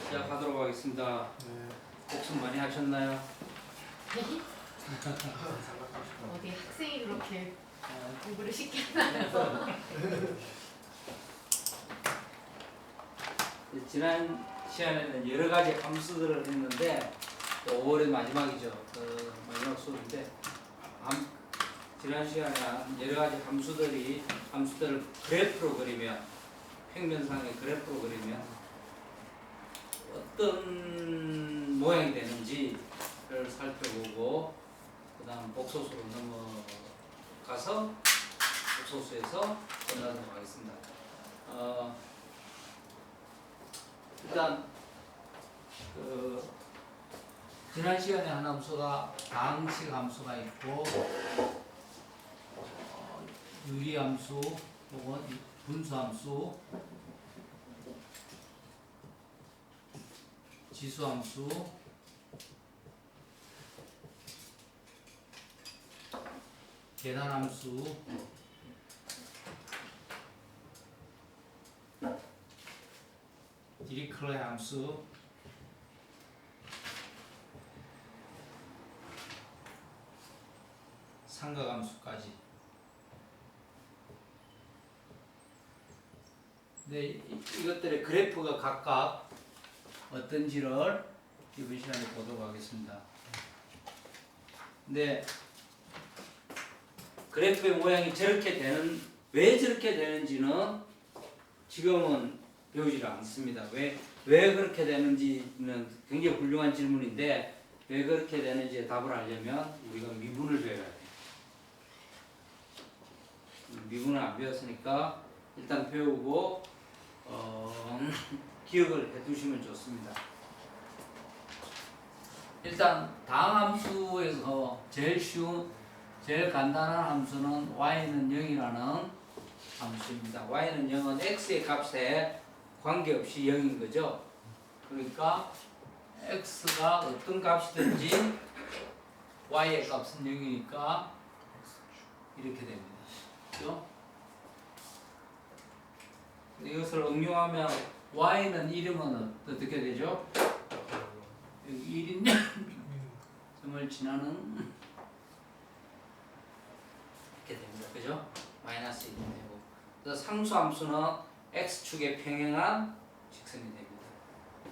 시작하도록 하겠습니다. 복습 많이 하셨나요? 어디 학생이 그렇게 공부를 쉽게 하나요? 지난 시간에는 여러 가지 함수들을 했는데 5월의 마지막이죠. 마지막 수업인데 지난 시간에 여러 가지 함수들을 그래프로 그리면 평면상의 그래프로 그리면 어떤 모양이 되는지를 살펴보고 그 다음 복소수로 넘어가서 복소수에서 끝나도록 하겠습니다. 일단 지난 시간에 한 함수가 방식 함수가 있고 유리함수 혹은 분수함수, 지수함수, 계산함수, 디리클레 함수, 삼각함수까지. 네, 이것들의 그래프가 각각 어떤지를 이번 시간에 보도록 하겠습니다. 네, 그래프의 모양이 왜 저렇게 되는지는 지금은 배우지 않습니다. 왜 그렇게 되는지는 굉장히 훌륭한 질문인데 왜 그렇게 되는지에 답을 알려면 우리가 미분을 배워야 돼요. 미분을 안 배웠으니까 일단 배우고 기억을 해두시면 좋습니다. 일단 다항함수에서 제일 간단한 함수는 y는 0이라는 함수입니다. y는 0은 x의 값에 관계없이 0인 거죠. 그러니까 x가 어떤 값이든지 y의 값은 0이니까 이렇게 됩니다. 그렇죠? 이것을 응용하면 y는 1이면 어떻게 되죠? 여기 1인 점을 지나는 이렇게 됩니다. 그죠? 마이너스 1이 되고 그래서 상수함수는 x축에 평행한 직선이 됩니다.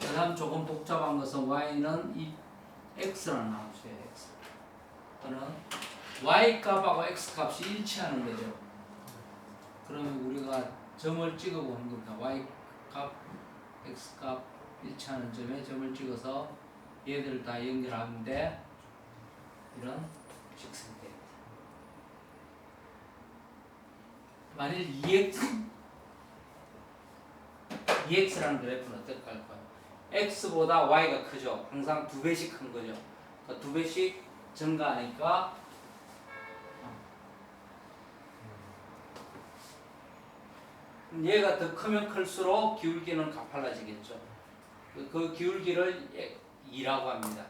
그 다음 조금 복잡한 것은 y는 x라는 함수예요. x. 또는 y 값하고 x 값이 일치하는 거죠. 그러면 우리가 점을 찍어보는 겁니다. y 값, x 값 일치하는 점에 점을 찍어서 얘들을 다 연결하는데 이런 직선이 됩니다. 만일 2x라는 그래프는 어떨 까요? x보다 y가 크죠. 항상 2배씩 큰 거죠. 그러니까 2배씩 증가하니까 얘가 더 크면 클수록 기울기는 가팔라지겠죠. 그 기울기를 2라고 합니다.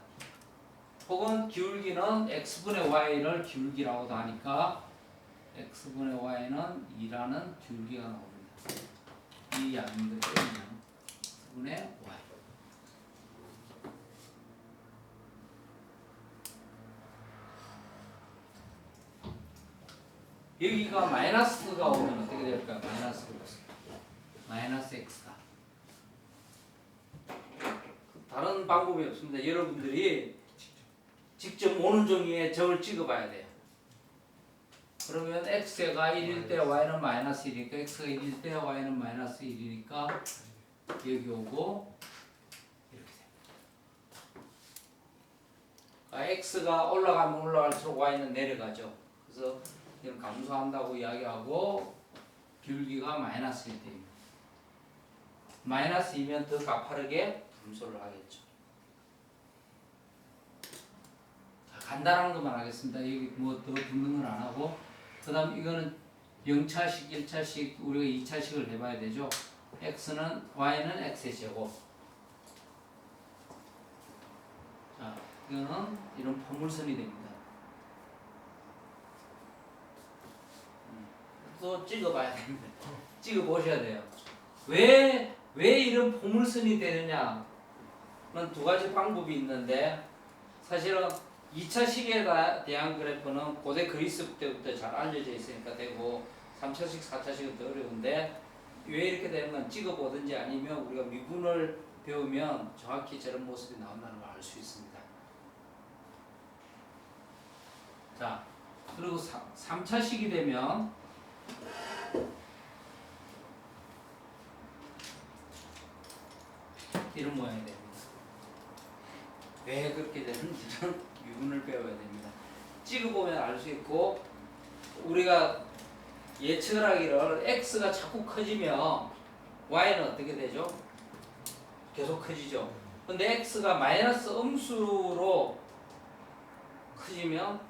혹은 기울기는 x분의 y를 기울기라고도 하니까 x분의 y는 2라는 기울기가 나옵니다. 이 양인 거죠. x분의 y. 여기가 마이너스가 오면 어떻게 될까요? 마이너스 x가. 다른 방법이 없습니다. 여러분들이 직접 오는 종이에 점을 찍어봐야 돼요. 그러면 x가 1일 때 y는 마이너스 1이니까 x가 1일 때 y는 마이너스 1이니까 여기 오고 이렇게 됩니다. 그러니까 x가 올라가면 올라갈수록 y는 내려가죠. 그래서 이건 감소한다고 이야기하고 기울기가 마이너스 1 됩니다. 마이너스 2면 더 가파르게 감소를 하겠죠. 간단한 것만 하겠습니다. 여기 뭐 더 붙는 건 안 하고 그 다음 이거는 0차식, 1차식, 우리가 2차식을 해봐야 되죠. y는 x의 제곱. 자, 이거는 이런 포물선이 됩니다. 또 찍어봐야 됩니다. 찍어보셔야 돼요. 왜 이런 포물선이 되느냐 그런 두 가지 방법이 있는데 사실은 2차 시기에 대한 그래프는 고대 그리스 때부터 잘 알려져 있으니까 되고 3차식, 4차식은 더 어려운데 왜 이렇게 되는 건 찍어보든지 아니면 우리가 미분을 배우면 정확히 저런 모습이 나온다는 걸 알 수 있습니다. 자, 그리고 3차식이 되면 이런 모양이 됩니다. 왜 그렇게 되는지는 미분을 배워야 됩니다. 찍어보면 알 수 있고 우리가 예측을 하기를 x가 자꾸 커지면 y는 어떻게 되죠? 계속 커지죠. 근데 x가 마이너스 음수로 커지면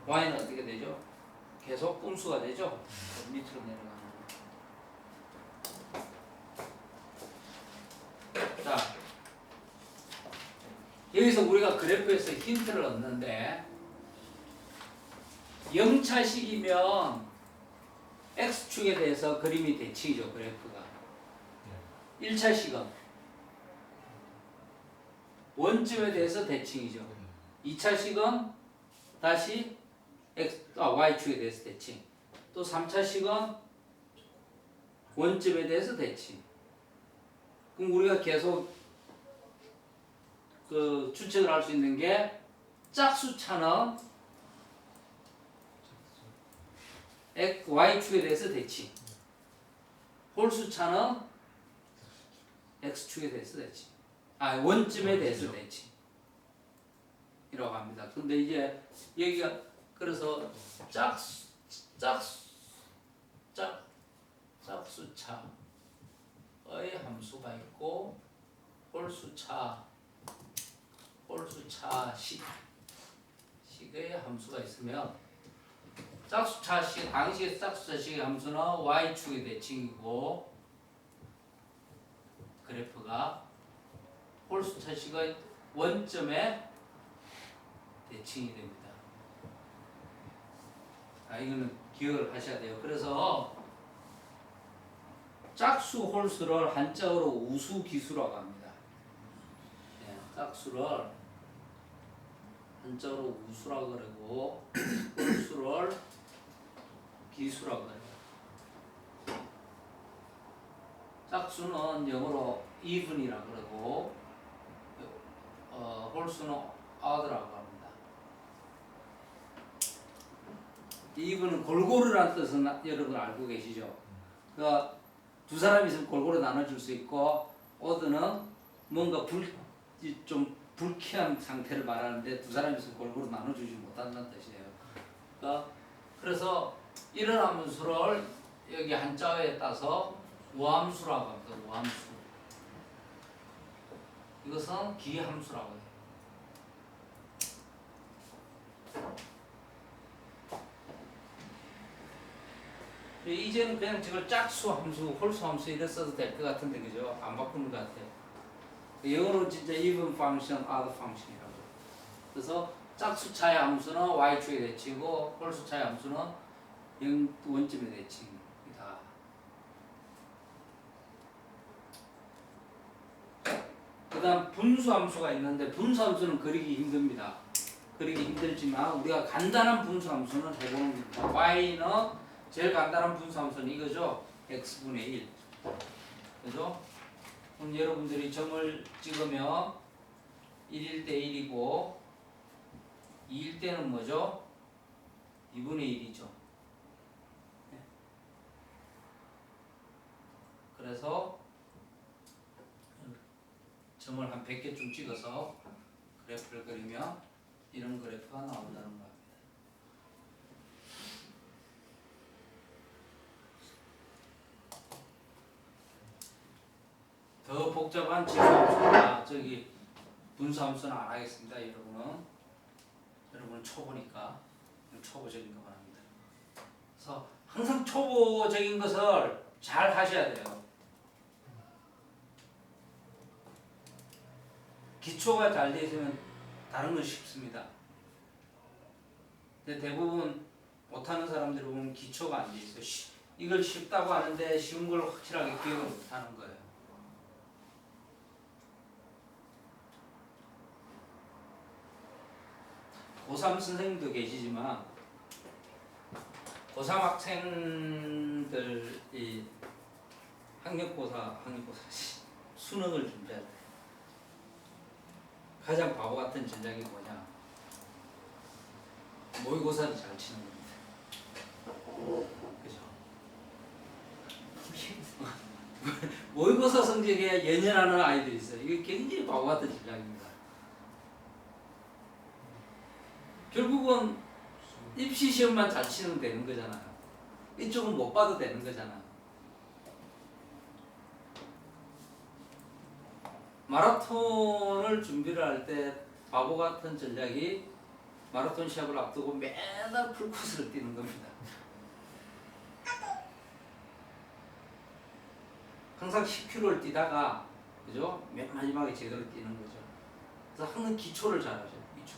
y는 어떻게 되죠? 계속 음수가 되죠. 밑으로 내려가는 거. 자, 여기서 우리가 그래프에서 힌트를 얻는데 0차식이면 x축에 대해서 그림이 대칭이죠. 그래프가 1차식은 원점에 대해서 대칭이죠. 2차식은 다시 y축에 대해서 대칭. 또 3차식은 원점에 대해서 대칭. 그럼 우리가 계속 그 추측을 할 수 있는 게 짝수차는 y축에 대해서 대칭. 홀수차는 x축에 대해서 대칭. 원점에 대해서 대칭. 이라고 합니다. 근데 이제 여기가 그래서 짝수차의 함수가 있고 홀수차식의 함수가 있으면 짝수차식 당시의 짝수차식의 함수는 y축의 대칭이고 그래프가 홀수차식의 원점에 대칭이 됩니다. 이거는 기억을 하셔야 돼요. 그래서 짝수 홀수를 한자어로 우수기수라고 합니다. 짝수를 한자어로 우수라고 그러고 홀수를 기수라고 그래요. 짝수는 영어로 even이라고 그러고 홀수는 odd라고 합니다. even은 골고루라는 뜻은 여러분 알고 계시죠? 그러니까 두 사람이 있으면 골고루 나눠줄 수 있고 odd는 뭔가 좀 불쾌한 상태를 말하는데 두 사람이 있으면 골고루 나눠주지 못한다는 뜻이에요. 그러니까 그래서 이런 함수를 여기 한자어에 따서 우함수라고 합니다. 우함수. 이것은 기함수라고 해요. 이제는 그냥 저걸 짝수 함수, 홀수 함수 이래 써도 될 것 같은데 그죠? 안 바꾸는 것 같아요. 영어로 진짜 even function, odd function이라고. 그래서 짝수차의 함수는 y축에 대칭이고 홀수차의 함수는 원점에 대칭이다. 그 다음 분수함수가 있는데 분수함수는 그리기 힘듭니다. 그리기 힘들지만 우리가 간단한 분수함수는 해보는 겁니다. y는 제일 간단한 분수함수는 이거죠. x분의 1. 그죠? 그럼 여러분들이 점을 찍으면 1일 때 1이고 2일 때는 뭐죠? 2분의 1이죠. 그래서 점을 한 100개쯤 찍어서 그래프를 그리면 이런 그래프가 나온다는 겁니다. 더 복잡한 지수함수나 저기 분수함수는 안 하겠습니다. 여러분은 초보니까 초보적인 것만 합니다. 그래서 항상 초보적인 것을 잘 하셔야 돼요. 기초가 잘 돼 있으면 다른 건 쉽습니다. 근데 대부분 못하는 사람들이 보면 기초가 안 돼 있어요. 이걸 쉽다고 하는데 쉬운 걸 확실하게 기억을 못하는 거예요. 고3 선생님도 계시지만 고3 학생들이 학력고사 수능을 준비할 때 가장 바보 같은 전략이 뭐냐? 모의고사를 잘 치는 겁니다. 그죠? 모의고사 성적에 연연하는 아이들이 있어요. 이게 굉장히 바보 같은 전략입니다. 결국은 입시 시험만 잘 치면 되는 거잖아요. 이쪽은 못 봐도 되는 거잖아요. 마라톤을 준비를 할 때 바보 같은 전략이 마라톤 시합을 앞두고 매달 풀코스를 뛰는 겁니다. 항상 10km를 뛰다가 그죠? 맨 마지막에 제대로 뛰는 거죠. 그래서 항상 기초를 잘하죠. 기초.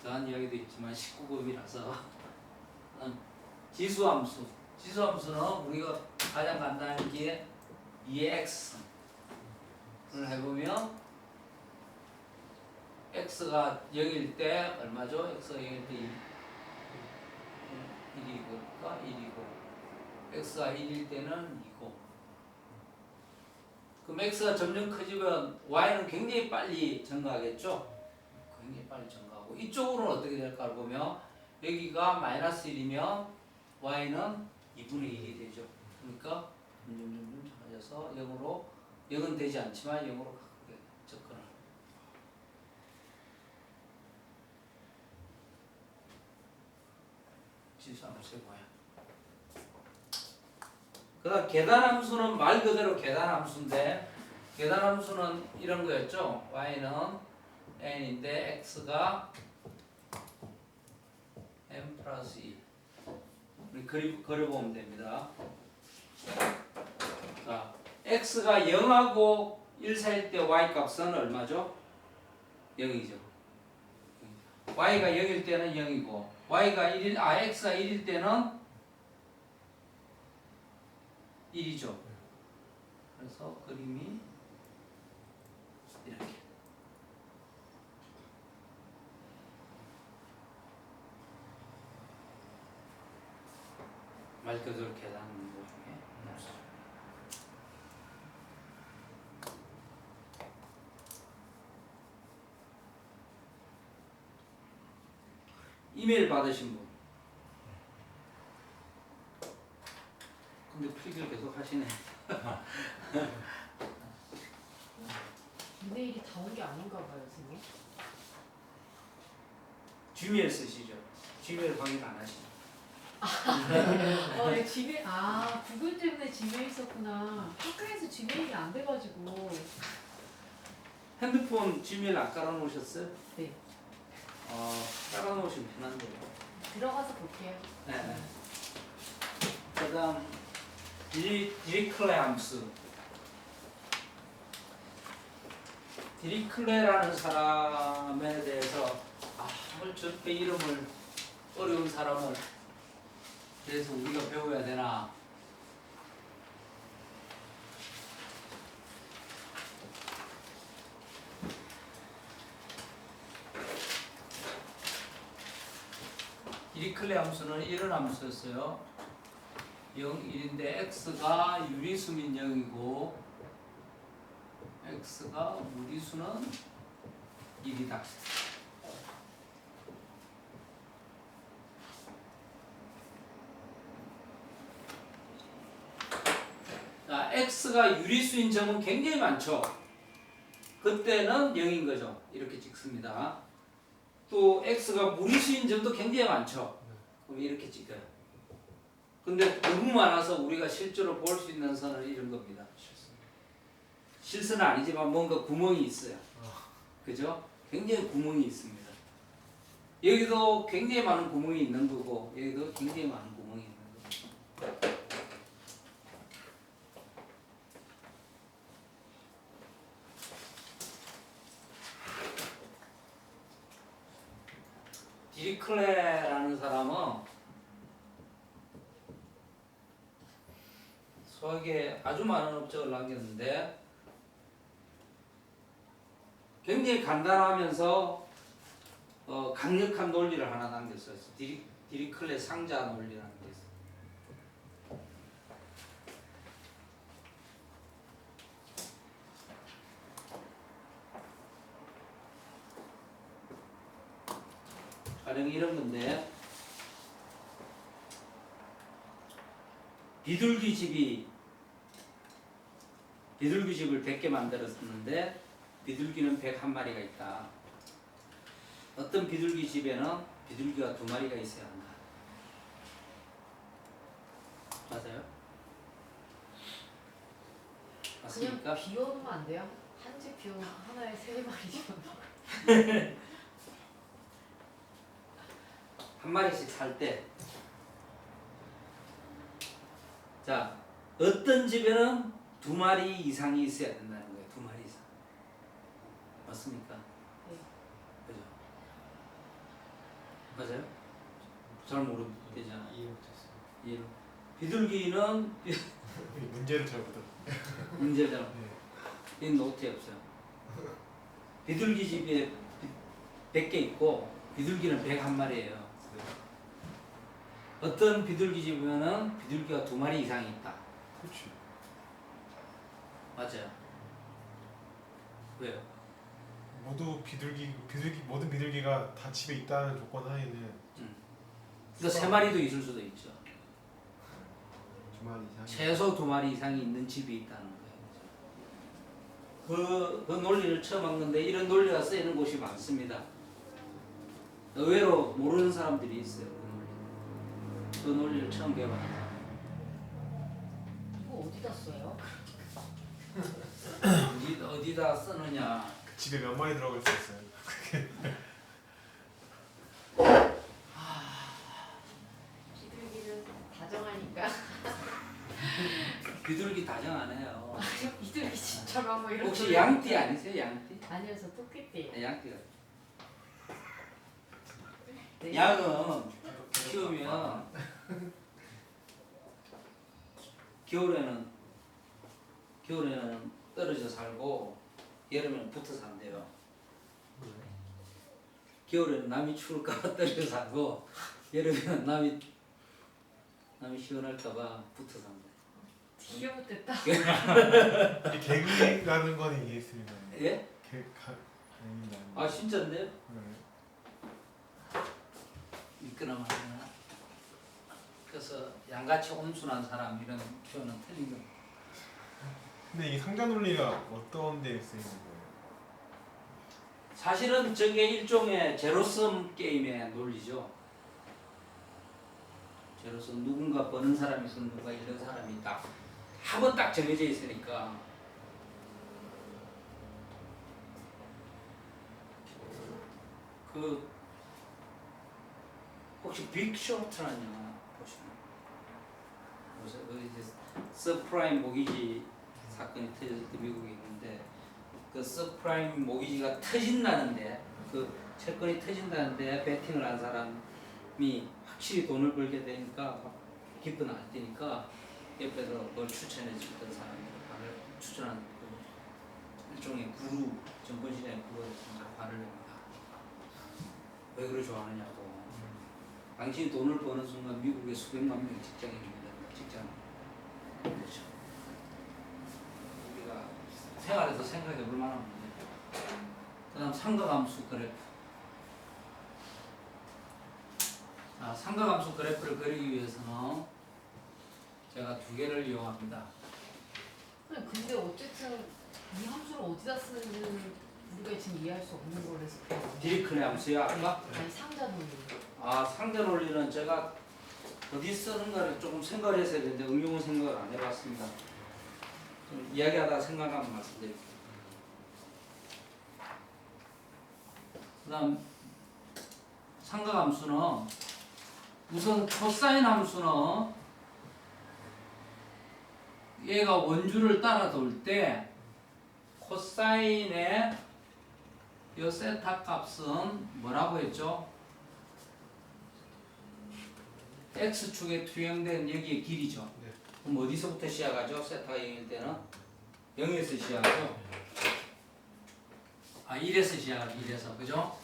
더한 이야기도 있지만 19급이라서 지수함수. 지수함수는 우리가 가장 간단한 게 2x를 해보면 x가 0일 때 얼마죠? x가 0일 때 1이니까 1이고 x가 1일 때는 2고 그럼 x가 점점 커지면 y는 굉장히 빨리 증가하겠죠? 굉장히 빨리 증가하고 이쪽으로는 어떻게 될까 보면 여기가 마이너스 1이면 y는 2분의 1이 되죠. 그러니까 점점 작아져서 0은 되지 않지만 0으로 접근을. 지수함수의 모양. 그다음 계단함수는 말 그대로 계단함수인데 계단함수는 이런 거였죠. y는 n인데 x가 n 플러스 2. 우리 그려보면 됩니다. 자, x가 0하고 1 사이일 때 y 값은 얼마죠? 0이죠. y가 0일 때는 0이고 x가 1일 때는 1이죠. 그래서 그림이 이렇게. 말 그대로 계단 모양의 모습. 이메일 받으신 분. 근데 필기를 계속 하시네. 이메일이 다 온 게 아닌가 봐요, 선생님. Gmail 쓰시죠? Gmail 확인 안 하시죠? 네, 지메일, 구글 때문에 지메일 썼구나. 학교에서 지메일이 안 돼가지고. 핸드폰 Gmail 안 깔아놓으셨어요? 네. 깔아놓으시면 편한데요. 들어가서 볼게요. 네. 그 다음 디리클레 함수. 디리클레라는 사람에 대해서 뭘 저렇게 이름을 어려운 사람을 그래서 우리가 배워야 되나? 디리클레 함수는 이런 함수였어요. 0, 1인데 x가 유리수면 0이고 x가 무리수는 1이다. 자, x가 유리수인 점은 굉장히 많죠. 그때는 0인 거죠. 이렇게 찍습니다. 또 x가 무리수인 점도 굉장히 많죠. 그럼 이렇게 찍어요. 근데 너무 많아서 우리가 실제로 볼 수 있는 선은 이런 겁니다. 실수는 아니지만 뭔가 구멍이 있어요. 그죠? 굉장히 구멍이 있습니다. 여기도 굉장히 많은 구멍이 있는 거고 여기도 굉장히 많은 구멍이 있는 겁니다. 디리클레라는 사람은 수학에 아주 많은 업적을 남겼는데 굉장히 간단하면서 강력한 논리를 하나 남겼어요. 디리클레 상자 논리라는 게 있어요. 가령 이런 건데, 비둘기집을 100개 만들었는데 비둘기는 101마리가 있다. 어떤 비둘기 집에는 비둘기가 2마리가 있어야 한다. 맞아요? 그냥 맞습니까? 비워놓으면 안 돼요? 한 집 비워놓으면 하나에 3마리죠. 한 마리씩 살 때, 자, 어떤 집에는 2마리 이상이 있어야 된다는 거예요. 2마리 이상. 맞습니까? 네. 그죠? 맞아요? 잘 모르겠잖아. 이해 못했어요. 이해로. 비둘기는 문제를 잘 못했어요. 문제잖아. 네. 이 노트에 없어요. 비둘기 집에 100개 있고 비둘기는 101마리예요. 어떤 비둘기 집에는 비둘기가 2마리 이상이 있다. 그렇지. 맞아요. 왜요? 모든 비둘기가 다 집에 있다는 조건 하에는 그러니까 3마리도 있을 수도 있죠. 2마리 이상. 최소 2마리 이상이 있는 집이 있다는 거예요. 그 논리를 처음 한 건데 이런 논리가 쓰이는 곳이 많습니다. 의외로 모르는 사람들이 있어요. 그 논리를 처음 개발한 이거 어디다 써요? 어디다 쓰느냐. 그 집에 몇 마리 들어갈 수 있어요. 비둘기는 다정하니까. 비둘기 다정 안 해요. 비둘기 집처럼 뭐 이런. 혹시 양띠 아니세요? 양띠? 아니요, 저 토끼띠. 네, 양띠가. 네. 양은 키우면 겨울에는 떨어져 살고 여름에는 붙어 산대요. 겨울에는 남이 추울까봐 떨어져 살고 여름에는 남이 시원할까봐 붙어 산대. 되게 못됐다. 이게 개그라는 건 이해했습니다. 예? 아닙니다. 아 진짜인데요? 네. 미끄러워 하나. 그래서 양같이 온순한 사람 이런 표현은 틀린 거. 근데 이 상자 논리가 어떤 데 쓰이는 거예요? 사실은 저게 일종의 제로섬 게임의 논리죠. 제로섬 누군가 버는 사람이 있으면 누가 잃는 사람이 있다. 합은 딱 정해져 있으니까. 그 혹시 빅쇼트라는 영화 보시나요? 이제 서프라임 모기지 사건이 터졌을 때 미국에 있는데 그 서프라임 모기지가 터진다는데 그 채권이 터진다는데 베팅을 한 사람이 확실히 돈을 벌게 되니까 기쁜 안 뛰니까 옆에서 그걸 추천해 주던 사람이 추천한 그 일종의 구루 정권시장의 구루에서 화를 냅니다. 왜 그걸 좋아하느냐고. 당신이 돈을 버는 순간 미국에 수백만 명의 직장인이 됩니다. 직장. 그렇죠. 우리가 생활에서 생각해 볼 만한 문제. 그다음 상가함수 그래프. 상가함수 그래프를 그리기 위해서는 제가 2개를 이용합니다. 근데 어쨌든 이 함수를 어디다 쓰는지는 우리가 지금 이해할 수 없는 거라서. 디리클레 함수야 아까? 아니 상자 논리. 상대 논리는 제가 어디 쓰는가를 조금 생각을 해서 되는데 응용은 생각을 안 해봤습니다. 좀 이야기하다가 생각하면 말씀드릴게요. 그 다음 상가함수는 우선 코사인 함수는 얘가 원주를 따라 돌 때 코사인의 이 세타 값은 뭐라고 했죠? x축에 투영된 여기의 길이죠. 네. 그럼 어디서부터 시작하죠? 세타가 0일 때는 0에서 시작하죠. 1에서 시작하죠. 1에서. 그죠?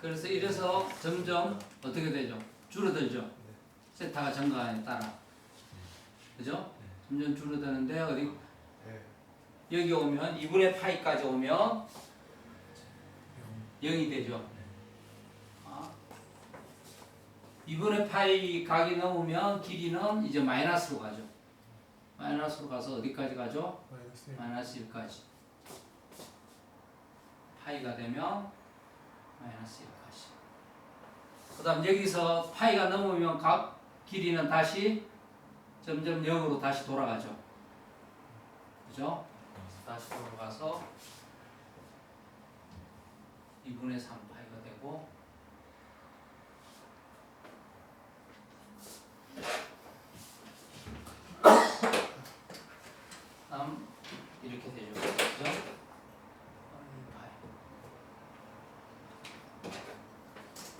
그래서 1에서 점점 어떻게 되죠? 줄어들죠. 세타가 증가하에 따라. 그죠? 점점 줄어드는데 어디 네. 여기 오면 2분의 파이까지 오면 0이 되죠. 2분의 파이 각이 넘으면 길이는 이제 마이너스로 가죠. 마이너스로 가서 어디까지 가죠? 마이너스 1까지. 파이가 되면 마이너스 1까지. 그 다음 여기서 파이가 넘으면 각 길이는 다시 점점 0으로 다시 돌아가죠. 그죠? 다시 돌아가서 2분의 3 파이가 되고 다음 이렇게 되죠. 그죠?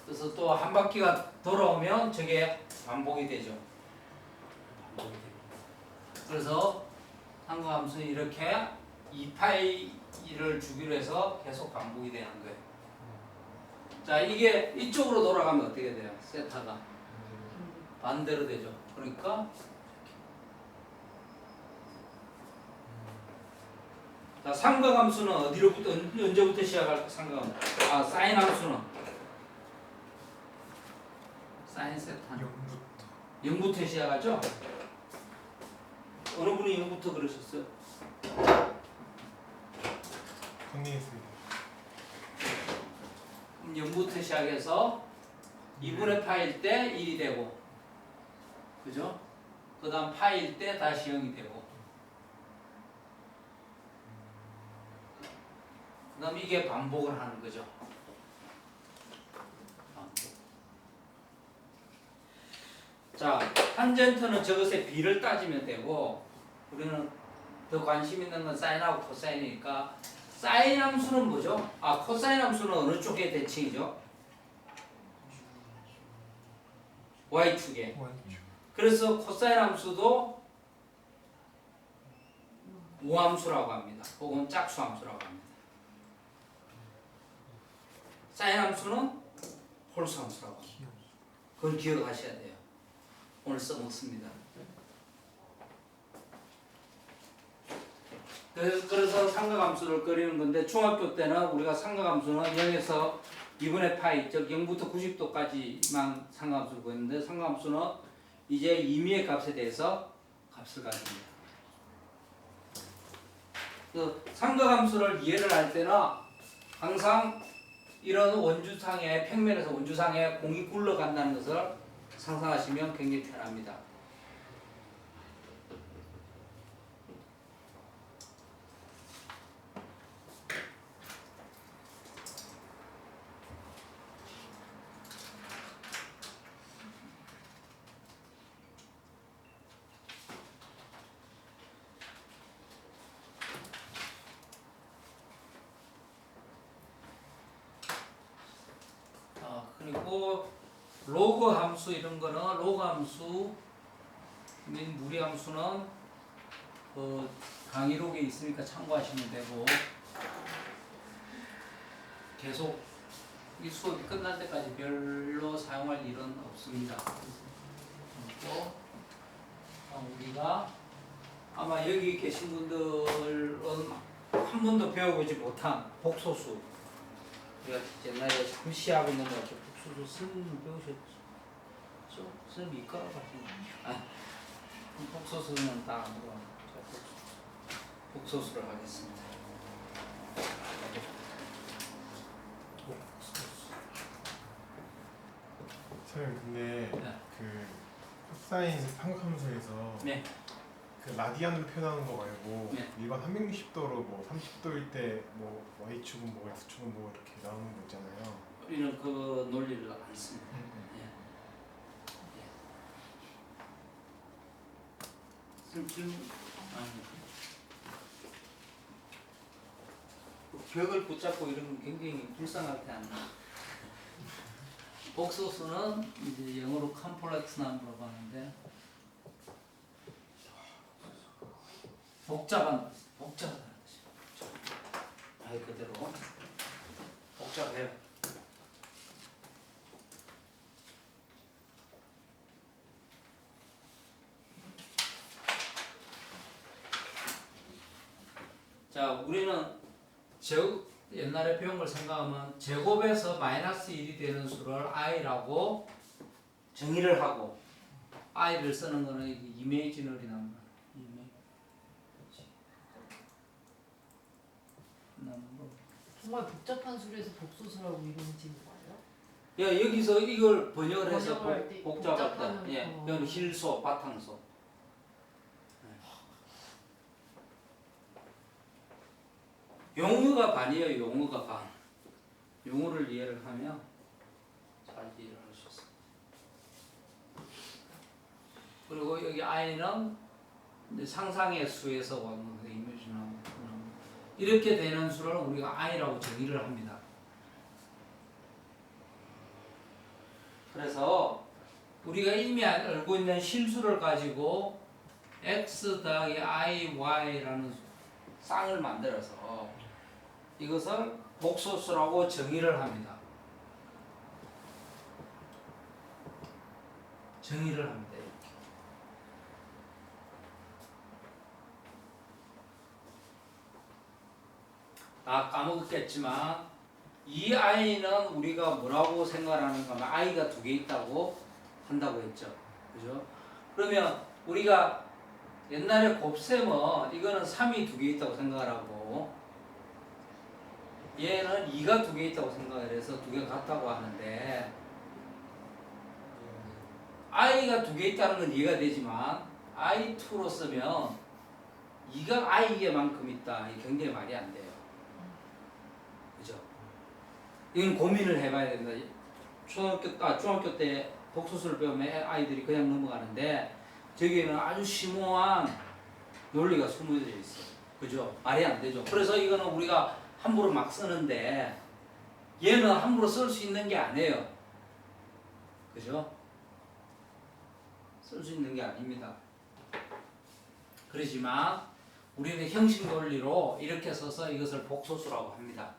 그래서 또 한 바퀴가 돌아오면 저게 반복이 되죠. 그래서 상거함수는 이렇게 2파이를 주기로 해서 계속 반복이 되는 거예요. 자, 이게 이쪽으로 돌아가면 어떻게 돼요? 세타가 반대로 되죠. 그러니까 자, 상거함수는 어디로부터 언제부터 시작할까? 상거함수. 사인 함수는 사인 세타 0부터 시작하죠? 어느 분이 0부터 그러셨어요? 정리했습니다. 그럼 0부터 시작해서 2분의 파일 때 1이 되고, 그죠? 그 다음 파일 때 다시 0이 되고, 그 다음 이게 반복을 하는 거죠. 반복. 자, 탄젠트는 저것의 비를 따지면 되고, 우리는 더 관심 있는 건 사인하고 코사인이니까, 사인 함수는 뭐죠? 코사인 함수는 어느 쪽의 대칭이죠? Y축에. 그래서 코사인 함수도 우함수라고 합니다. 혹은 짝수함수라고 합니다. 사인 함수는 홀수함수라고 합니다. 그걸 기억하셔야 돼요. 오늘 써먹습니다. 그래서 삼각함수를 그리는 건데 중학교 때는 우리가 삼각함수는 0에서 2분의 파이, 즉 0부터 90도까지만 삼각함수를 구했는데 삼각함수는 이제 임의의 값에 대해서 값을 가집니다. 그 삼각함수를 이해를 할 때는 항상 이런 원주상에 평면에서 원주상에 공이 굴러간다는 것을 상상하시면 굉장히 편합니다. 그리고 로그 함수 이런 거는 로그 함수 및 무리 함수는 강의록에 있으니까 참고하시면 되고 계속 이 수업이 끝날 때까지 별로 사용할 일은 없습니다. 그리고 우리가 아마 여기 계신 분들은 한 번도 배워보지 못한 복소수, 우리가 옛날에 잠시 하고 있는 것 같아요. 복소수 선생님 배우셨죠? 선생님 이과라고 하시는 복소수는 다 안 들어가요. 복소수를 하겠습니다. 선생님 근데 네. 그 코사인 삼각함수에서 네. 그 라디안으로 표현하는 거 말고 네. 일반 360도로 뭐 30도일 때 뭐 Y축은 뭐 X축은 뭐 이렇게 나오는 거 있잖아요. 우리는 그 논리를 안 씁니다. 벽을 붙잡고 이런 건 굉장히 불쌍할 때 안 나. 복소수는 이제 영어로 컴플렉스 넘버라고 하는데 복잡하다는 뜻이죠. 말 그대로 우리는 옛날에 배운 걸 생각하면 제곱에서 마이너스 1이 되는 수를 i라고 정의를 하고 i를 쓰는 거는 이미지널이란 말이야. 정말 복잡한 수에서 복소수라고 이루어지는 거예요? 야 여기서 이걸 번역을 해서 번역을 할때 복잡할 복잡하면, 때, 예, 이건 힐소, 바탕소. 용어가 반이에요. 용어가 반. 용어를 이해를 하면 잘 이해를 할 수 있습니다. 그리고 여기 i는 이제 상상의 수에서 왔는 거, 이미지나 이렇게 되는 수를 우리가 i라고 정의를 합니다. 그래서 우리가 이미 알고 있는 실수를 가지고 x 더하기 i, y라는 쌍을 만들어서 이것을 복소수라고 정의를 합니다. 정의를 합니다. 이렇게. 까먹었겠지만 이 i는 우리가 뭐라고 생각하는가 하면 i가 두 개 있다고 한다고 했죠. 그죠? 그러면 우리가 옛날에 곱셈은 이거는 3이 두 개 있다고 생각을 하고 얘는 2가 두 개 있다고 생각을 해서 두 개가 같다고 하는데 i가 두 개 있다는 건 이해가 되지만 i2로 쓰면 2가 i에만큼 있다. 이게 굉장히 말이 안 돼요. 그죠? 이건 고민을 해봐야 된다. 중학교 때 복수수를 배우면 아이들이 그냥 넘어가는데 저기에는 아주 심오한 논리가 숨어져 있어요. 그죠? 말이 안 되죠. 그래서 이거는 우리가 함부로 막 쓰는데 얘는 함부로 쓸 수 있는 게 아니에요. 그죠? 쓸 수 있는 게 아닙니다. 그렇지만 우리는 형식 논리로 이렇게 써서 이것을 복소수라고 합니다.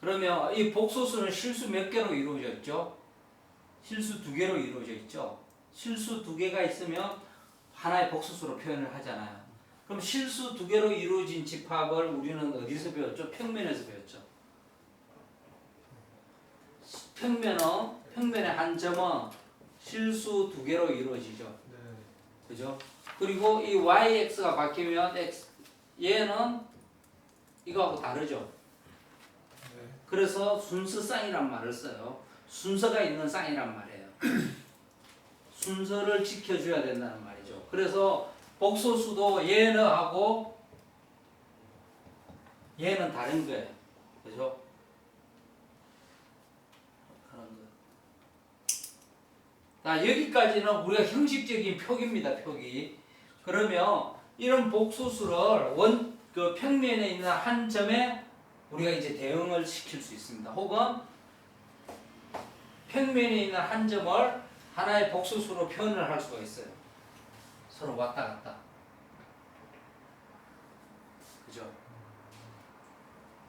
그러면 이 복소수는 실수 몇 개로 이루어져 있죠? 실수 두 개로 이루어져 있죠? 실수 두 개가 있으면 하나의 복소수로 표현을 하잖아요. 그럼 실수 두 개로 이루어진 집합을 우리는 어디서 배웠죠? 평면에서 배웠죠. 평면의 한 점은 실수 두 개로 이루어지죠. 네. 그죠? 그리고 이 yx가 바뀌면 얘는 이거하고 다르죠. 네. 그래서 순서쌍이란 말을 써요. 순서가 있는 쌍이란 말이에요. 순서를 지켜줘야 된다는 말이죠. 그래서 복소수도 얘는 하고 얘는 다른 거예요. 그죠? 그런 거. 자, 여기까지는 우리가 형식적인 표기입니다. 표기. 그러면 이런 복소수를 그 평면에 있는 한 점에 우리가 이제 대응을 시킬 수 있습니다. 혹은 평면에 있는 한 점을 하나의 복소수로 표현을 할 수가 있어요. 서로 왔다 갔다. 그죠?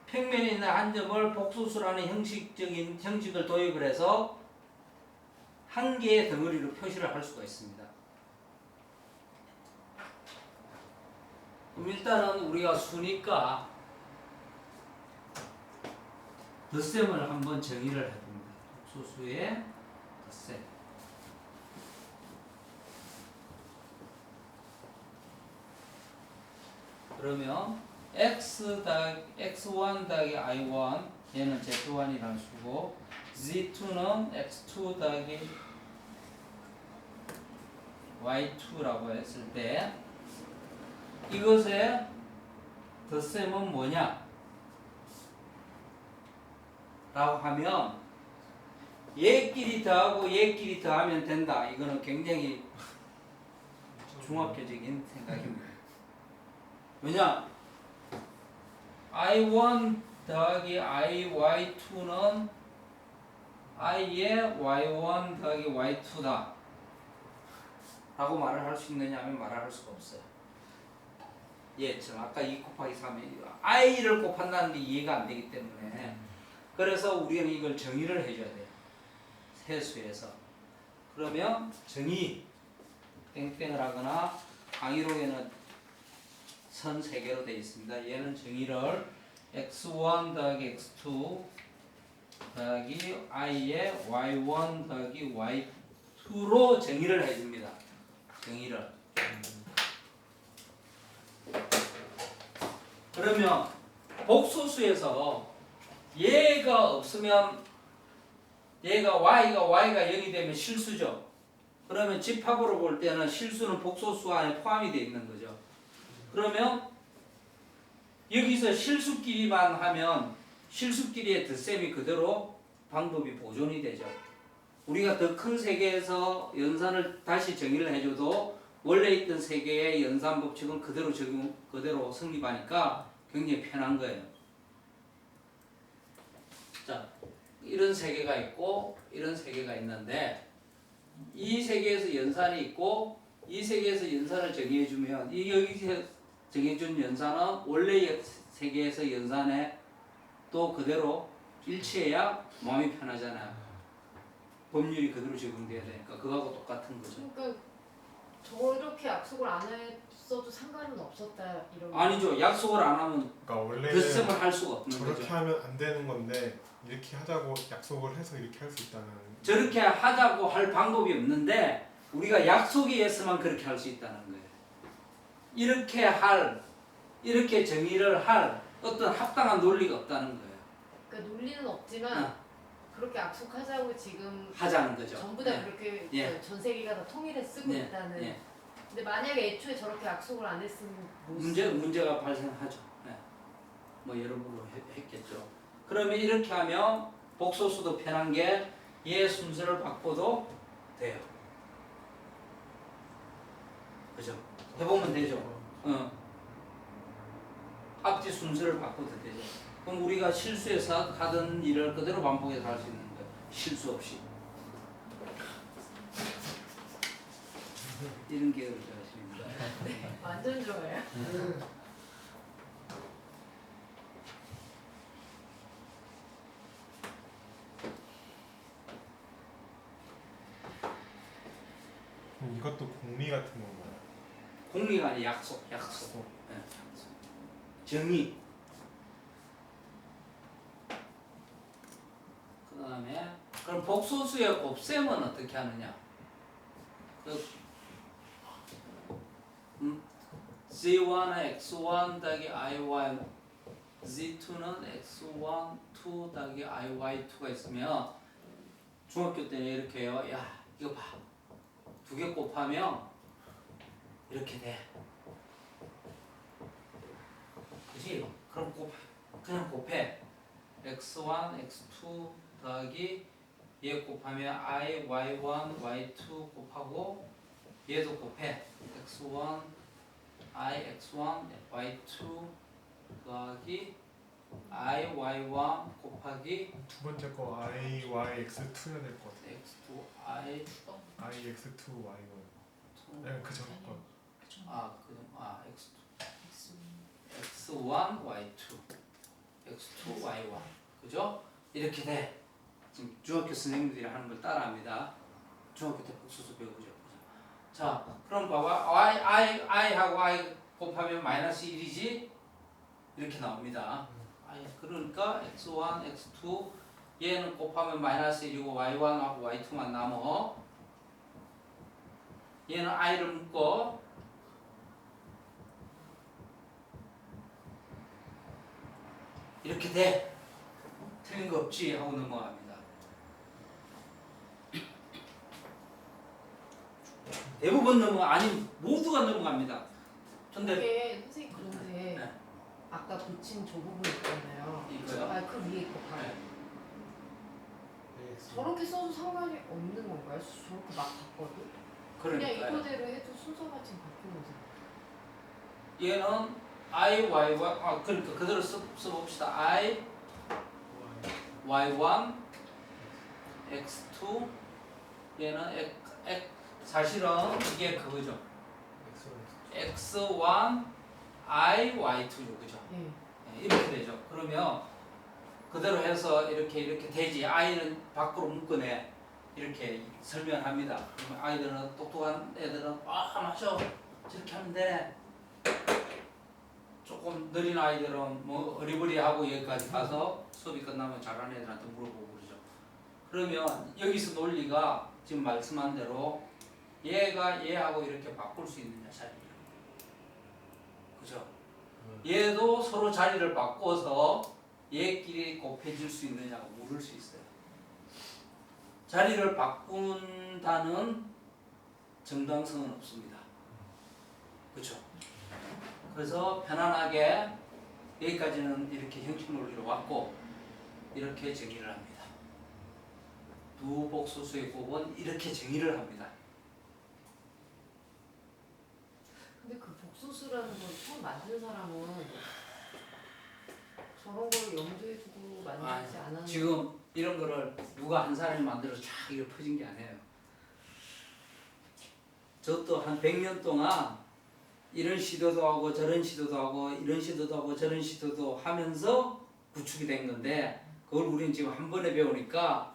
평면에 있는 한 점을 복소수라는 형식을 도입을 해서 한 개의 덩어리로 표시를 할 수가 있습니다. 그럼 일단은 우리가 수니까 덧셈을 한번 정의를 해봅니다. 복소수의 덧셈. 그러면 x1 더하기 i1 얘는 z1이라는 수고 z2는 x2 더하기 y2라고 했을 때 이것의 덧셈은 뭐냐? 라고 하면 얘끼리 더하고 얘끼리 더하면 된다. 이거는 굉장히 종합교적인 생각입니다. 왜냐? i1 더하기 iy2는 i의 y1 더하기 y2다 라고 말을 할 수 있느냐 하면 말을 할 수가 없어요. 얘처럼 아까 2 곱하기 3에 i를 곱한다는 게 이해가 안 되기 때문에 그래서 우리는 이걸 정의를 해줘야 돼요. 세수에서. 그러면 정의 땡땡을 하거나 강의록에는 선 3개로 되어 있습니다. 얘는 정의를 x1 더하기 x2 더하기 i의 y1 더하기 y2로 정의를 해줍니다. 정의를. 그러면 복소수에서 얘가 없으면 얘가 y가 0이 되면 실수죠. 그러면 집합으로 볼 때는 실수는 복소수 안에 포함이 되어 있는 거죠. 그러면 여기서 실수끼리만 하면 실수끼리의 덧셈이 그대로 방법이 보존이 되죠. 우리가 더 큰 세계에서 연산을 다시 정의를 해줘도 원래 있던 세계의 연산 법칙은 그대로 성립하니까 굉장히 편한 거예요. 자, 이런 세계가 있고 이런 세계가 있는데 이 세계에서 연산이 있고 이 세계에서 연산을 정의해주면 이 여기서 정해준 연산은 원래 세계에서 연산에 또 그대로 일치해야 마음이 편하잖아요. 법률이 그대로 적용돼야 되니까 그거하고 똑같은 거죠. 그러니까 저렇게 약속을 안 했어도 상관은 없었다 이런. 아니죠. 약속을 안 하면 그러니까 원래는 덧셈을 할 수가 없는 저렇게 거죠. 하면 안 되는 건데 이렇게 하자고 약속을 해서 이렇게 할 수 있다는. 저렇게 하자고 할 방법이 없는데 우리가 약속이 있으면 그렇게 할 수 있다는 거예요. 이렇게 정의를 할 어떤 합당한 논리가 없다는 거예요. 그러니까 논리는 없지만 어. 그렇게 약속하자고 지금 하자는 거죠. 전부 다 네. 그렇게 예. 전 세계가 다 통일해 쓰고 네. 있다는. 예. 근데 만약에 애초에 저렇게 약속을 안 했으면 뭐 문제가 발생하죠. 네. 뭐 여러모로 했겠죠. 그러면 이렇게 하면 복소수도 편한 게 얘 순서를 바꿔도 돼요. 그죠? 해보면 되죠. 앞뒤 순서를 바꿔도 되죠. 그럼 우리가 실수해서 하던 일을 그대로 반복해서 할 수 있는 거예요. 실수 없이. 이런 계획을 하십니다. 완전 좋아요. 이것도 공리 같은 건가요? 공리가 아니 약속. 네, 약속. 정의. 그 다음에 그럼 복소수의 곱셈은 어떻게 하느냐? Z1은 x1 더하기 iy, Z2는 x1, 2 더하기 iy2가 있으면 중학교 때는 이렇게 해요. 야, 이거 봐. 2개 곱하면 이렇게 돼. 그지? 그럼 그냥 곱해. x1, x2 더하기 얘 곱하면 i, y1, y2 곱하고 얘도 곱해. x1, i, x1, y2 더하기 i, y1 곱하기 두 번째 거 I, Y, X2야 될 것 같아요. x2, i, I, X2, Y, 1. 네, 그전 거. x1, y2, x2, y1 그죠? 이렇게 돼. 지금 중학교 선생님들이 하는 걸 따라합니다. 중학교 때 복수수 배우죠. 자, 그럼 봐봐. i하고 i 곱하면 마이너스 1이지? 이렇게 나옵니다. 그러니까 x1, x2 얘는 곱하면 마이너스 1이고 y1하고 y2만 남어. 얘는 i를 묶고 이렇게 돼. 틀린 거 없지 하고 넘어갑니다. 대부분 아니 모두가 넘어갑니다. 근데 이게 선생님 그런데 네. 아까 고친 저 부분 있잖아요. 이거요? 그 위에 거 봐요. 네. 저렇게 써도 상관이 없는 건가요? 저렇게 막 바꿔도? 그냥 그러니까 이거대로 해도 순서가 지금 바뀌는 거죠. 얘는 i, y1 그러니까 그대로 써봅시다. i, y1, x2 얘는 사실은 이게 그거죠. x1, i, y2죠. 그죠? 네. 이렇게 되죠. 그러면 그대로 해서 이렇게 되지. i는 밖으로 묶어내. 이렇게 설명합니다. 그러면 아이들은 똑똑한 애들은 맞아. 저렇게 하면 되네. 조금 느린 아이들은 뭐 어리버리하고 여기까지 가서 수업이 끝나면 잘하는 애들한테 물어보고 그러죠. 그러면 여기서 논리가 지금 말씀한 대로 얘가 얘하고 이렇게 바꿀 수 있느냐 자리를. 그죠? 얘도 서로 자리를 바꿔서 얘끼리 곱해질 수 있느냐고 물을 수 있어요. 자리를 바꾼다는 정당성은 없습니다. 그렇죠? 그래서 편안하게 여기까지는 이렇게 형식 논리로 왔고 이렇게 정의를 합니다. 두 복소수의 곱은 이렇게 정의를 합니다. 근데 그 복소수라는 걸 처음 만든 사람은 저런 걸 염두에 두고 만들지 않았는데 지금 이런 거를 누가 한 사람이 만들어서 쫙 이렇게 퍼진 게 아니에요. 저도 한 100년 동안 이런 시도도 하고 저런 시도도 하고 이런 시도도 하고 저런 시도도 하면서 구축이 된 건데 그걸 우리는 지금 한 번에 배우니까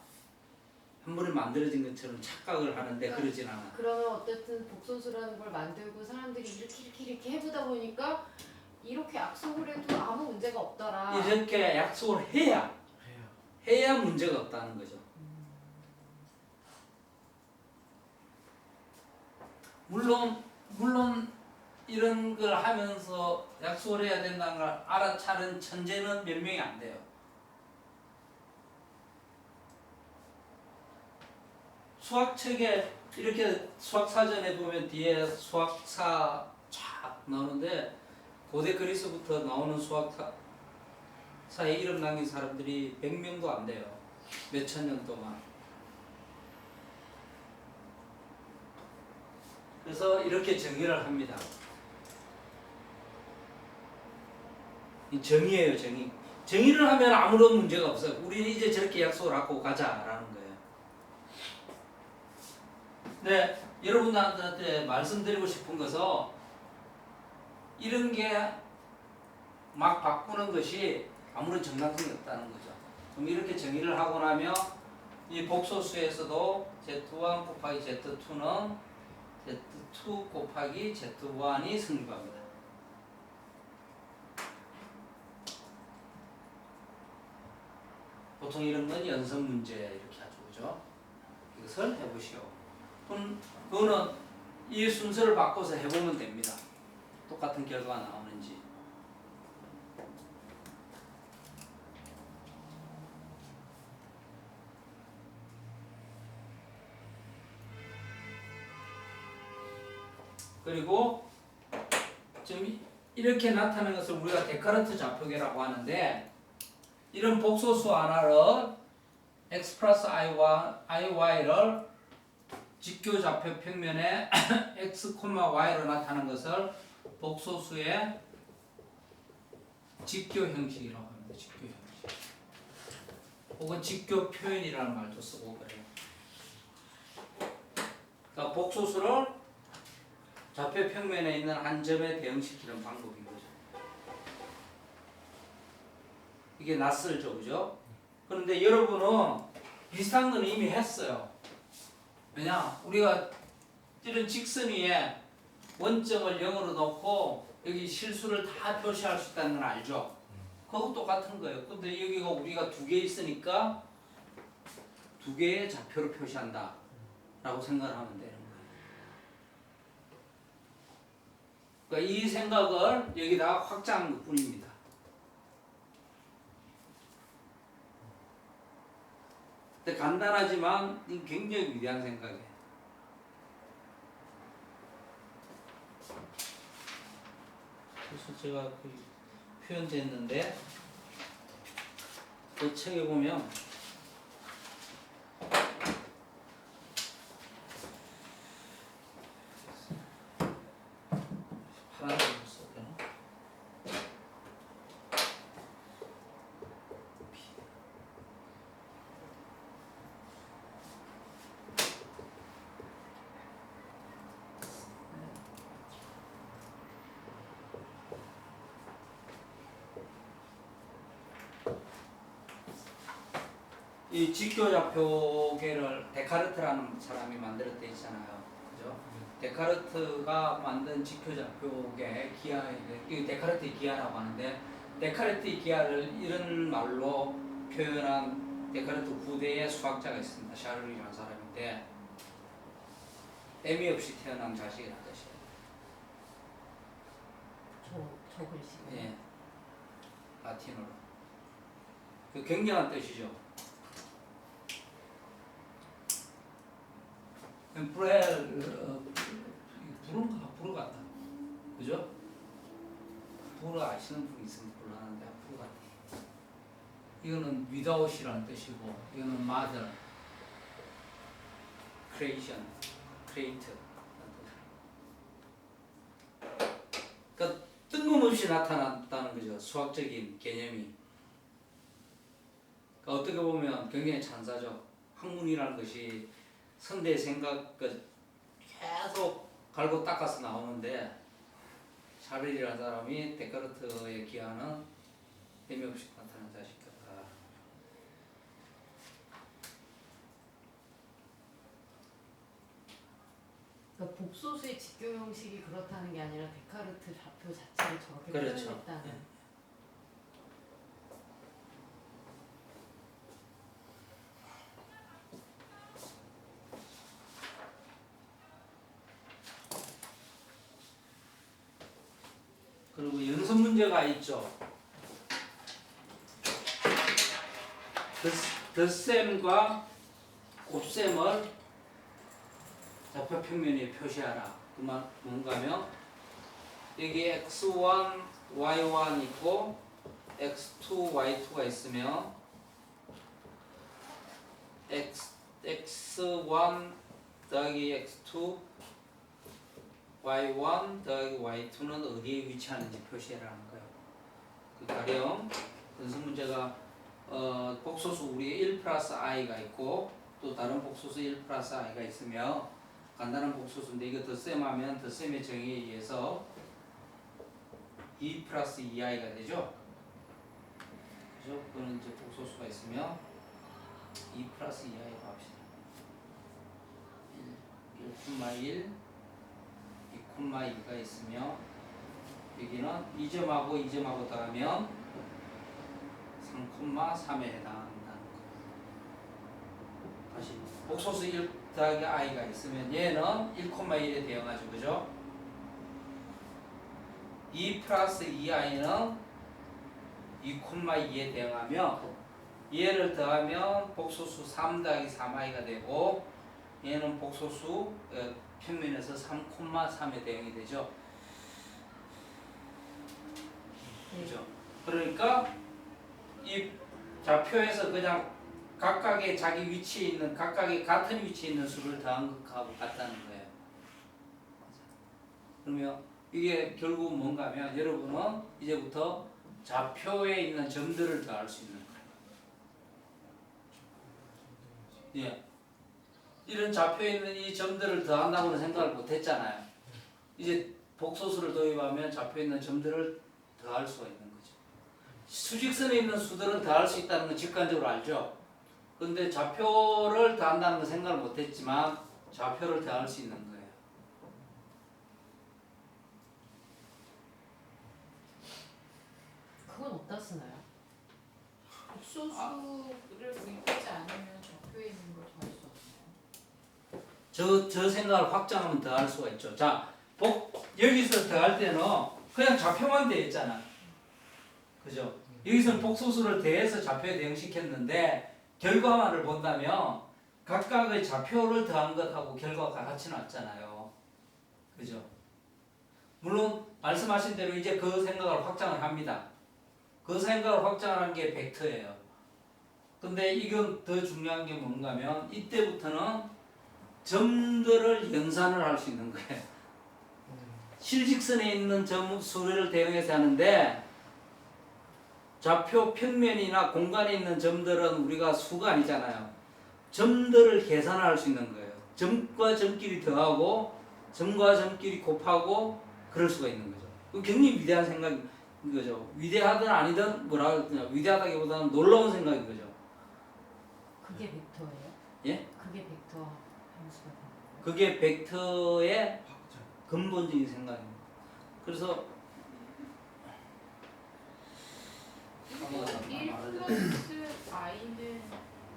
한 번에 만들어진 것처럼 착각을 하는데 그러진 않아. 그러면 어쨌든 복소수라는 걸 만들고 사람들이 이렇게 해보다 보니까 이렇게 약속을 해도 아무 문제가 없더라. 이렇게 약속을 해야 문제가 없다는 거죠. 물론 이런 걸 하면서 약속을 해야 된다는 걸 알아차는 천재는 몇 명이 안 돼요. 수학책에 이렇게 수학사전에 보면 뒤에 수학사 쫙 나오는데 고대 그리스부터 나오는 수학사에 이름 남긴 사람들이 100명도 안 돼요. 몇천 년 동안. 그래서 이렇게 정의를 합니다. 이 정의예요, 정의. 정의를 하면 아무런 문제가 없어요. 우리는 이제 저렇게 약속을 하고 가자라는 거예요. 네, 여러분들한테 말씀드리고 싶은 것은 이런 게 막 바꾸는 것이 아무런 정당성이 없다는 거죠. 그럼 이렇게 정의를 하고 나면 이 복소수에서도 Z1 곱하기 Z2는 Z2 곱하기 Z1이 성립합니다. 보통 이런 건 연습 문제 이렇게 하죠, 그죠? 이것을 해보시오. 그거는 이 순서를 바꿔서 해보면 됩니다. 똑같은 결과가 나오는지. 그리고 지금 이렇게 나타나는 것을 우리가 데카르트 좌표계라고 하는데 이런 복소수 하나를 x 플러스 iy를 직교 좌표 평면에 x, y로 나타나는 것을 복소수의 직교 형식이라고 합니다. 직교 형식. 혹은 직교 표현이라는 말도 쓰고 그래요. 그러니까 복소수를 좌표 평면에 있는 한 점에 대응시키는 방법인 거죠. 이게 낯설죠, 그죠? 그런데 여러분은 비슷한 건 이미 했어요. 왜냐? 우리가 이런 직선 위에 원점을 0으로 놓고 여기 실수를 다 표시할 수 있다는 건 알죠? 그거 똑같은 거예요. 근데 여기가 우리가 두 개 있으니까 두 개의 좌표를 표시한다 라고 생각을 하면 되는 거예요. 그러니까 이 생각을 여기다가 확장한 것 뿐입니다. 근데 간단하지만 굉장히 위대한 생각이에요. 그래서 제가 그 표현됐는데 그 책에 보면 파란색으로 썼대요. 이 직교좌표계를 데카르트라는 사람이 만들었다 있잖아요. 그죠? 데카르트가 만든 지표좌표의 기하, 이 데카르트의 기하라고 하는데 데카르트의 기하를 이런 말로 표현한 데카르트 후대의 수학자가 있습니다. 샤를이라는 사람인데 애미 없이 태어난 자식이라는 뜻이에요. 저 글씨. 예, 라틴어로. 그 굉장한 뜻이죠. 불어 같다. 그죠? 불어 아시는 분이 있으면 불러하는데 불어 같아. 이거는 without이라는 뜻이고, 이거는 mother, creation, create. 그러니까 뜬금없이 나타났다는 거죠. 수학적인 개념이. 그러니까 어떻게 보면 굉장히 찬사죠. 학문이라는 것이 선대의 생각 계속 갈고 닦아서 나오는데 샤를이라는 사람이 데카르트의 기하는 의미 없이 나타난 자식이다. 그러니까 복소수의 직교 형식이 그렇다는 게 아니라 데카르트 좌표 자체를 저렇게 그렇죠. 표현했다는. 네. 그리고 연습 문제가 있죠. 덧셈과 곱셈을 좌표 평면에 표시하라. 그만 뭔가 하면 여기 x1, y1 있고 x2, y2가 있으면 x1 더하기 x2 y1 더하기 y2는 어디에 위치하는지 표시해라는 거예요. 그 가령 연습 문제가 복소수 우리 1 플러스 i가 있고 또 다른 복소수 1 플러스 i가 있으며 간단한 복소수인데 이거 덧셈하면 덧셈의 정의에 의해서 2 플러스 2i가 되죠. 그죠? 그거는 이제 복소수가 있으며 2 플러스 2i라고 합시다. 1,1 2,2가 있으며 여기는 2점하고 2점하고 더하면 3,3에 해당한다는 거. 다시 복소수 1 더하기 i가 있으면 얘는 1,1에 대응하죠. 그죠? 2 플러스 2i는 2,2에 대응하며 얘를 더하면 복소수 3 더하기 3i가 되고 얘는 복소수 평면에서 3,3에 대응이 되죠. 그죠? 그러니까 이 좌표에서 그냥 각각의 자기 위치에 있는 각각의 같은 위치에 있는 수를 더한 것하고 같다는 거예요. 그러면 이게 결국 뭔가 하면 여러분은 이제부터 좌표에 있는 점들을 더할 수 있는 거예요. 예. 이런 좌표에 있는 이 점들을 더한다고는 생각을 못 했잖아요. 이제 복소수를 도입하면 좌표에 있는 점들을 더할 수가 있는 거죠. 수직선에 있는 수들은 더할 수 있다는 건 직관적으로 알죠. 그런데 좌표를 더한다는 건 생각을 못 했지만 좌표를 더할 수 있는 거예요. 그건 어디다 쓰나요? 복소수를 구입하지 않으면 좌표에 있는 걸 더할 수 없나요? 저 생각을 확장하면 더할 수가 있죠. 자, 여기서 더할 때는 그냥 좌표만 대했잖아. 그죠? 여기서는 복소수를 대해서 좌표에 대응시켰는데 결과만을 본다면 각각의 좌표를 더한 것하고 결과가 같이 났잖아요. 그죠? 물론 말씀하신 대로 이제 그 생각을 확장을 합니다. 그 생각을 확장하는 게 벡터예요. 근데 이건 더 중요한 게 뭔가 하면 이때부터는 점들을 연산을 할 수 있는 거예요. 실직선에 있는 점 수를 대응해서 하는데 좌표 평면이나 공간에 있는 점들은 우리가 수가 아니잖아요. 점들을 계산할 수 있는 거예요. 점과 점끼리 더하고 점과 점끼리 곱하고 그럴 수가 있는 거죠. 굉장히 위대한 생각인 거죠. 위대하든 아니든 뭐라 그러냐, 위대하다기보다는 놀라운 생각인 거죠. 그게 벡터예요? 예? 그게 벡터 함수가 되는 거예요? 그게 벡터의 근본적인 생각입니다. 그래서 1 플러스 i는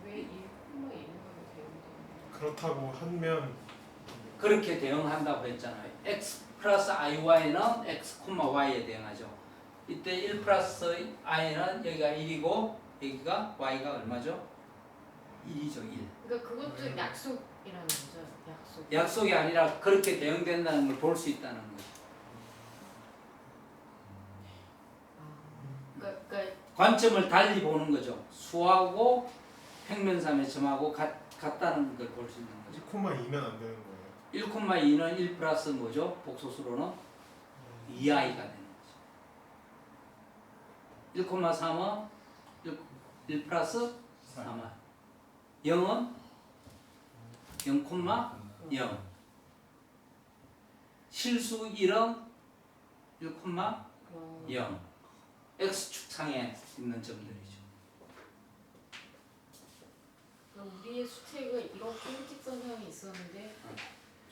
왜 1, 1인가로 배운다는 그렇다고 하면 그렇게 대응한다고 했잖아요. x 플러스 iy는 x, y에 대응하죠. 이때 1 플러스 i는 여기가 1이고 여기가 y가 얼마죠? 1이죠. 1. 그러니까 그것도 약속이라는 거죠. 약속. 약속이 아니라 그렇게 대응된다는 걸 볼 수 있다는 거죠. 그러니까 관점을 달리 보는 거죠. 수하고 평면삼의 점하고 같다는 걸 볼 수 있는 거죠. 1,2면 안 되는 거예요. 1,2는 1 플러스 뭐죠? 복소수로는 2i가 되는 거죠. 1,3은 1 플러스 3i. 0은 0,0. 실수 1은 1,0. x축상에 있는 점들이죠. 그러니까 우리의 수책은 이렇게 일직선형이 있었는데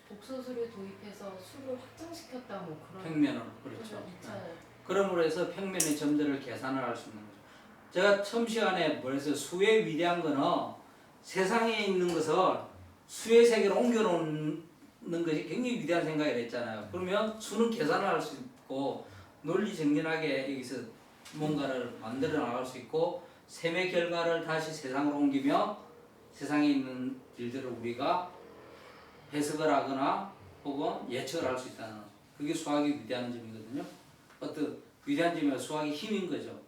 복소수를 도입해서 수를 확장시켰다 뭐 그런. 평면으로 그렇죠. 이차 그러므로 해서 평면의 점들을 계산을 할 수 있는 거죠. 제가 처음 시간에 뭐래서 수의 위대한 거는 세상에 있는 것을 수의 세계로 옮겨놓는 것이 굉장히 위대한 생각을 했잖아요. 그러면 수는 계산을 할 수 있고 논리정연하게 여기서 뭔가를 만들어 나갈 수 있고 셈의 결과를 다시 세상으로 옮기며 세상에 있는 일들을 우리가 해석을 하거나 혹은 예측을 할 수 있다는 그게 수학의 위대한 점이거든요. 어떤 위대한 점이 수학의 힘인 거죠.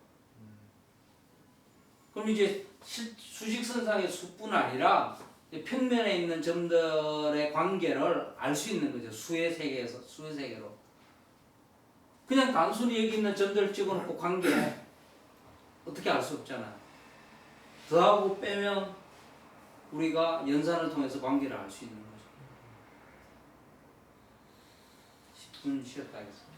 그럼 이제 수직선상의 수뿐 아니라 평면에 있는 점들의 관계를 알 수 있는 거죠. 수의 세계에서 수의 세계로. 그냥 단순히 여기 있는 점들을 찍어놓고 관계 어떻게 알 수 없잖아요. 더하고 빼면 우리가 연산을 통해서 관계를 알 수 있는 거죠. 10분 쉬었다 하겠습니다.